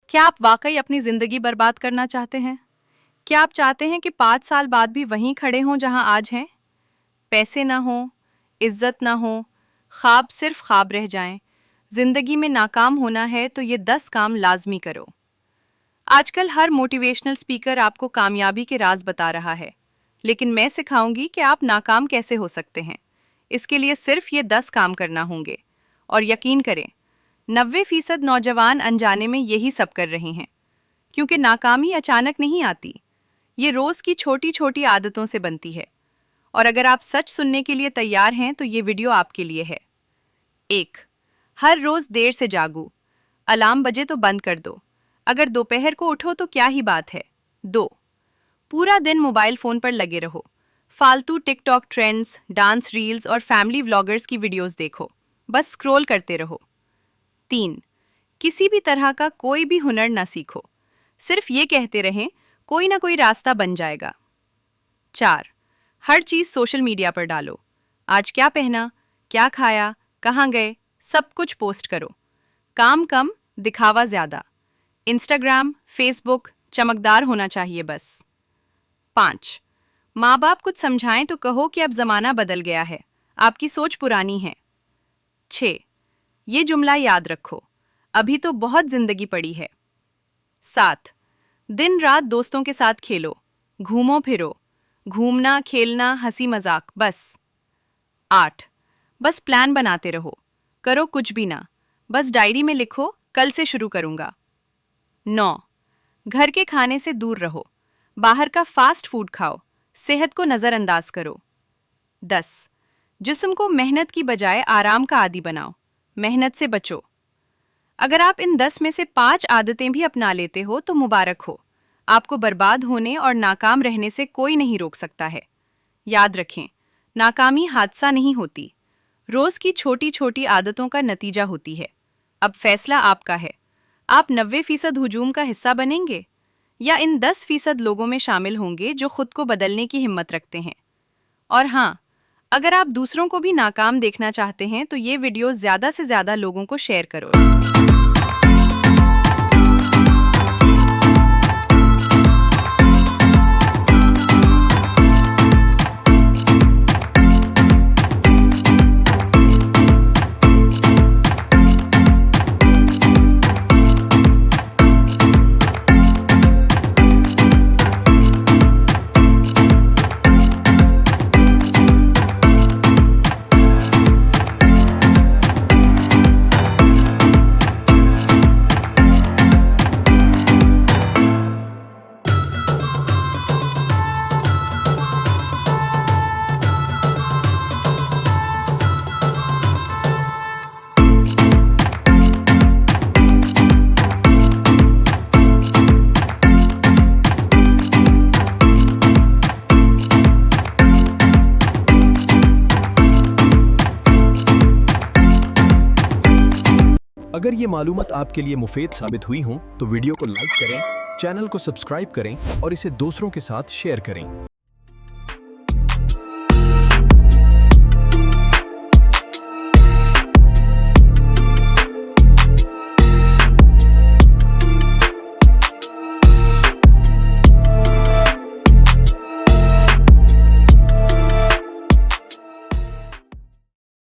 क्या आप वाकई अपनी जिंदगी बर्बाद करना चाहते हैं? क्या आप चाहते हैं कि 5 साल बाद भी वहीं खड़े हों जहां आज हैं? पैसे ना हो, इज्जत ना हो, ख्वाब सिर्फ ख्वाब रह जाएं। जिंदगी में नाकाम होना है तो ये 10 काम लाजमी करो। आजकल हर मोटिवेशनल स्पीकर आपको कामयाबी के राज बता रहा है, लेकिन मैं सिखाऊंगी कि आप नाकाम कैसे हो सकते हैं। इसके लिए सिर्फ ये 10 काम करना होंगे। और यकीन करें, 90% नौजवान अनजाने में यही सब कर रहे हैं, क्योंकि नाकामी अचानक नहीं आती। ये रोज की छोटी छोटी आदतों से बनती है। और अगर आप सच सुनने के लिए तैयार हैं तो ये वीडियो आपके लिए है। 1. हर रोज देर से जागो। अलार्म बजे तो बंद कर दो। अगर दोपहर को उठो तो क्या ही बात है। 2. पूरा दिन मोबाइल फोन पर लगे रहो। फालतू टिकटॉक ट्रेंड्स, डांस रील्स और फैमिली व्लॉगर्स की वीडियोस देखो। बस स्क्रॉल करते रहो। 3. किसी भी तरह का कोई भी हुनर ना सीखो। सिर्फ ये कहते रहें, कोई ना कोई रास्ता बन जाएगा। 4. हर चीज सोशल मीडिया पर डालो। आज क्या पहना, क्या खाया, कहाँ गए, सब कुछ पोस्ट करो। काम कम, दिखावा ज्यादा। इंस्टाग्राम, फेसबुक चमकदार होना चाहिए बस। 5. माँ बाप कुछ समझाएं तो कहो कि अब जमाना बदल गया है, आपकी सोच पुरानी है। 6. ये जुमला याद रखो, अभी तो बहुत जिंदगी पड़ी है। 7. दिन रात दोस्तों के साथ खेलो, घूमो फिरो, घूमना खेलना हंसी मजाक बस। 8. बस प्लान बनाते रहो, करो कुछ भी ना, बस डायरी में लिखो कल से शुरू करूंगा। 9. घर के खाने से दूर रहो, बाहर का फास्ट फूड खाओ, सेहत को नजरअंदाज करो। 10. जिस्म को मेहनत की बजाय आराम का आदी बनाओ, मेहनत से बचो। अगर आप इन 10 में से 5 आदतें भी अपना लेते हो तो मुबारक हो। आपको बर्बाद होने और नाकाम रहने से कोई नहीं रोक सकता है। याद रखें, नाकामी हादसा नहीं होती, रोज की छोटी छोटी आदतों का नतीजा होती है। अब फैसला आपका है, आप 90% हुजूम का हिस्सा बनेंगे या इन 10% लोगों में शामिल होंगे जो खुद को बदलने की हिम्मत रखते हैं। और हाँ, अगर आप दूसरों को भी नाकाम देखना चाहते हैं तो ये वीडियो ज़्यादा से ज़्यादा लोगों को शेयर करो। अगर ये मालूमात आपके लिए मुफीद साबित हुई हों तो वीडियो को लाइक करें, चैनल को सब्सक्राइब करें और इसे दूसरों के साथ शेयर करें।